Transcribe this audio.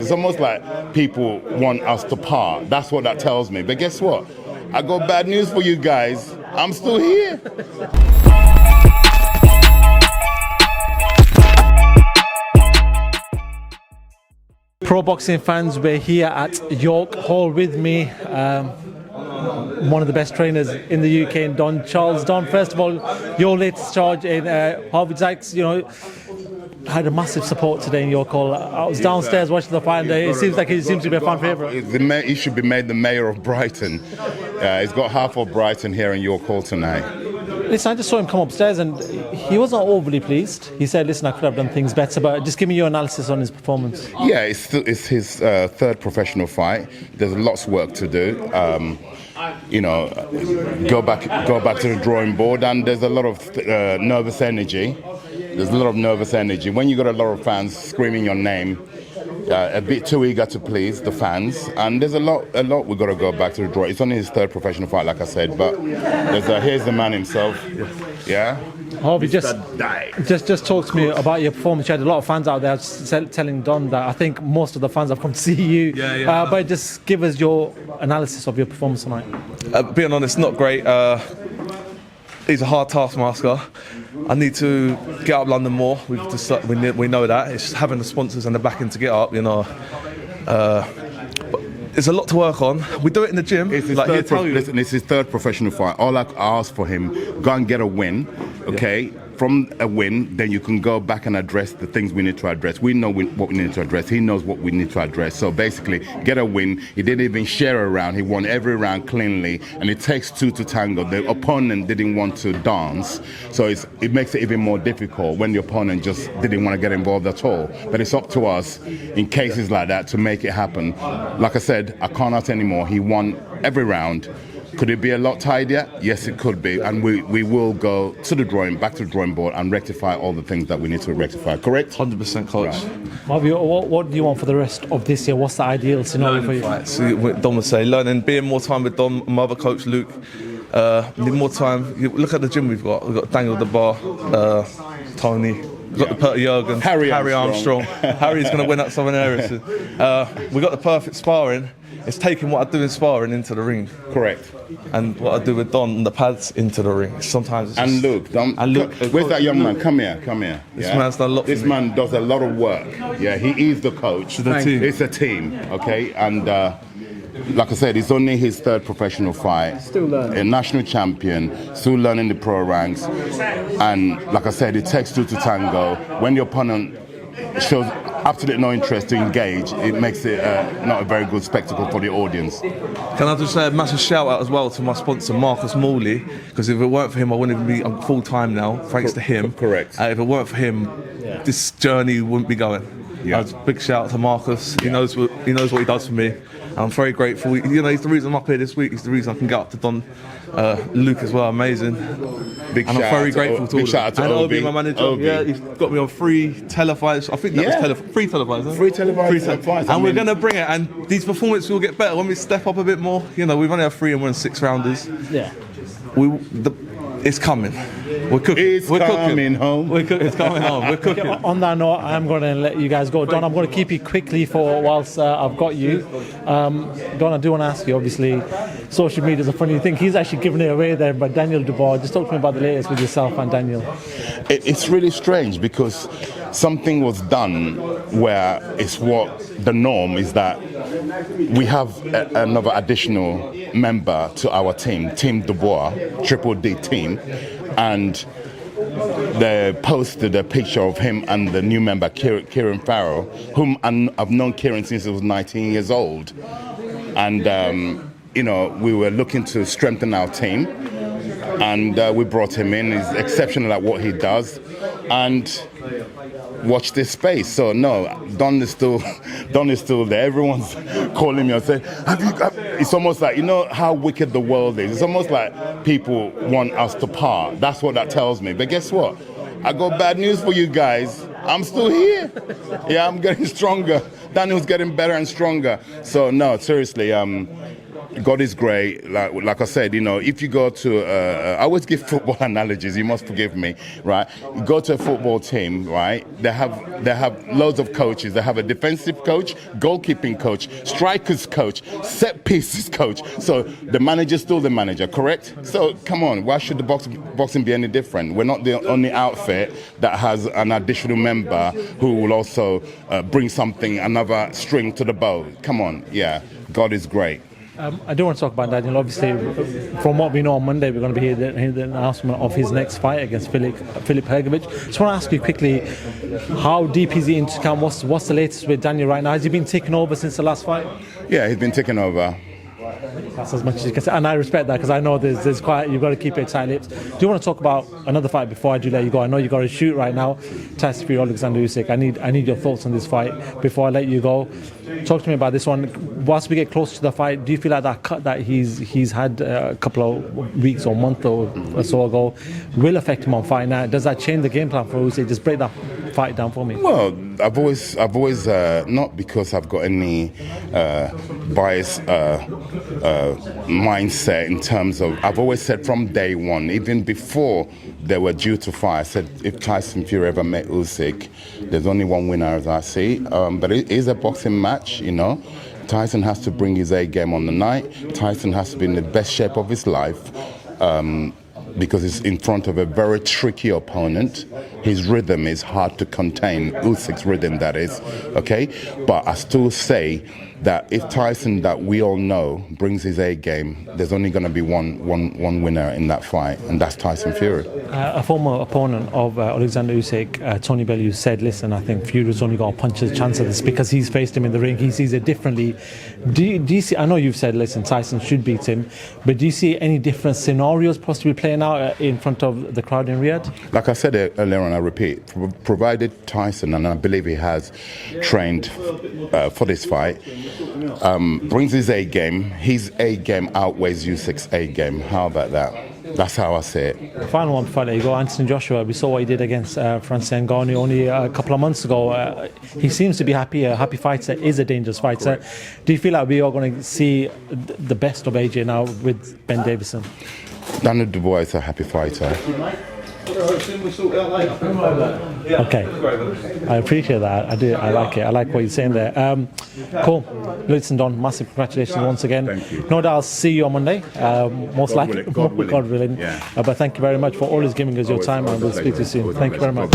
It's almost like people want us to part. That's what that tells me. But guess what? I got bad news for you guys. I'm still here. Pro boxing fans, we're here at York Hall with me. One of the best trainers in the UK, in Don Charles. Don, first of all, your latest charge in Harvey Dykes, had a massive support today in York Hall. I was downstairs watching the fight, and it seems like he seems to be a fan favourite. He should be made the mayor of Brighton. He's got half of Brighton here in York Hall tonight. Listen, I just saw him come upstairs and he wasn't overly pleased. He said, listen, I could have done things better, but just give me your analysis on his performance. Yeah, it's his third professional fight. There's lots of work to do. Go back to the drawing board, and there's a lot of nervous energy. There's a lot of nervous energy. When you got a lot of fans screaming your name, a bit too eager to please the fans, and there's a lot we've got to go back to the draw. It's only his third professional fight, like I said, but here's the man himself. Yeah. Harvey, just talk to me about your performance. You had a lot of fans out there telling Don that I think most of the fans have come to see you. But just give us your analysis of your performance tonight. Being honest, not great. He's a hard taskmaster. I need to get up London more. We know that. It's having the sponsors and the backing to get up, but there's a lot to work on. We do it in the gym. Listen, it's his third professional fight. All I ask for him, go and get a win, okay? Yeah. From a win, then you can go back and address the things we need to address. We know what we need to address. He knows what we need to address. So basically, get a win. He didn't even share a round. He won every round cleanly, and it takes two to tango. The opponent didn't want to dance, so it makes it even more difficult when the opponent just didn't want to get involved at all. But it's up to us in cases like that to make it happen. Like I said, I can't ask anymore. He won every round. Could it be a lot tidier? Yes, it could be, and we will go to the back to the drawing board and rectify all the things that we need to rectify. Correct? 100%, coach. Right. Marvy, what do you want for the rest of this year? What's the ideal scenario for you? So Don would say, learning, being more time with Don, my other coach Luke. Need more time. Look at the gym we've got. We've got Daniel Dubois, Tony. We've got the Peter Jurgens, Harry Armstrong. Harry's going to win at Southern areas. We've got the perfect sparring. It's taking what I do in sparring into the ring. Correct. And what I do with Don on the pads into the ring. Sometimes it's and Luke, where's that young man? Come here. This man's done a lot. This man does a lot of work. Yeah, he is the coach. It's a team, okay? And like I said, it's only his third professional fight. Still learning. A national champion, still learning the pro ranks. And like I said, it takes two to tango. When the opponent shows absolutely no interest to engage, it makes it not a very good spectacle for the audience. Can I just say a massive shout out as well to my sponsor Marcus Morley, because if it weren't for him I wouldn't even be full time now, thanks to him. Correct. If it weren't for him, this journey wouldn't be going. Yeah. Big shout out to Marcus. He knows what he does for me, and I'm very grateful. He's the reason I'm up here this week. He's the reason I can get up to Don. Luke as well, amazing. Big and I'm very grateful to all of them. And Obi, my manager, Obi. He's got me on free televised. I think that was free televised. Free televised. And we're going to bring it. And these performances will get better when we step up a bit more. We've only had 3 and 1 6 rounders. Yeah. It's coming. We're cooking. It's coming home. It's coming home. We're cooking. Okay, on that note, I'm going to let you guys go. Don, I'm going to keep you quickly for whilst I've got you. Don, I do want to ask you, obviously, social media is a funny thing. He's actually giving it away there, but Daniel Dubois, just talk to me about the latest with yourself and Daniel. It's really strange because something was done where it's what the norm is that we have another additional member to our team, Team Dubois, Triple D team, and they posted a picture of him and the new member, Kieran Farrell, whom I've known Kieran since he was 19 years old. And, we were looking to strengthen our team, and we brought him in. He's exceptional at what he does. And watch this space. So no, Don is still there. Everyone's calling me and saying, it's almost like, how wicked the world is. It's almost like people want us to part. That's what that tells me. But guess what? I got bad news for you guys. I'm still here. Yeah, I'm getting stronger. Daniel's getting better and stronger. So no, seriously, God is great. Like I said, you know, if you go to, I always give football analogies. You must forgive me, right? You go to a football team, right? They have loads of coaches. They have a defensive coach, goalkeeping coach, strikers coach, set pieces coach. So the manager's still the manager, correct? So come on, why should the boxing be any different? We're not the only outfit that has an additional member who will also bring something, another string to the bow. Come on, yeah, God is great. I do want to talk about Daniel. Obviously, from what we know on Monday, we're going to be hearing the announcement of his next fight against Filip Hrgović. Just want to ask you quickly, how deep is he into camp? What's the latest with Daniel right now? Has he been taken over since the last fight? Yeah, he's been taken over. That's as much as you can say, and I respect that because I know there's quite, you've got to keep it tight-lipped. Do you want to talk about another fight before I do let you go? I know you've got to shoot right now. Tyson Fury, Oleksandr Usyk. I need your thoughts on this fight before I let you go. Talk to me about this one. Whilst we get close to the fight, do you feel like that cut that he's had a couple of weeks or month or so ago will affect him on fight night? Does that change the game plan for Usyk? Just break that fight down for me. Well, I've always not because I've got any bias mindset in terms of, I've always said from day one, even before they were due to fight, I said if Tyson Fury ever met Usyk, there's only one winner as I see. But it is a boxing match, you know. Tyson has to bring his A game on the night. Tyson has to be in the best shape of his life. Because he's in front of a very tricky opponent. His rhythm is hard to contain, Usyk's rhythm, that is, okay? But I still say that if Tyson, that we all know, brings his A game, there's only going to be one winner in that fight, and that's Tyson Fury. A former opponent of Oleksandr Usyk, Tony Bellew, said, listen, I think Fury's only got a puncher's chance of this because he's faced him in the ring, he sees it differently. Do you see, I know you've said, listen, Tyson should beat him, but do you see any different scenarios possibly playing out in front of the crowd in Riyadh? Like I said earlier on, I repeat, provided Tyson, and I believe he has trained for this fight, brings his A game outweighs Usyk's A game. How about that? That's how I see it. Final one before I let you go. Anthony Joshua, we saw what he did against Francis Ngannou only a couple of months ago. He seems to be happy. A happy fighter is a dangerous fighter. Correct. Do you feel like we are going to see the best of AJ now with Ben Davison? Daniel Dubois is a happy fighter. Okay, I appreciate that. I do. I like it. I like what you're saying there. Cool. Listen, Don, massive congratulations once again. Thank you. No doubt I'll see you on Monday. Most likely, God willing. God willing. Yeah. But thank you very much for always giving us your time, and we'll speak to you soon. Thank you very much.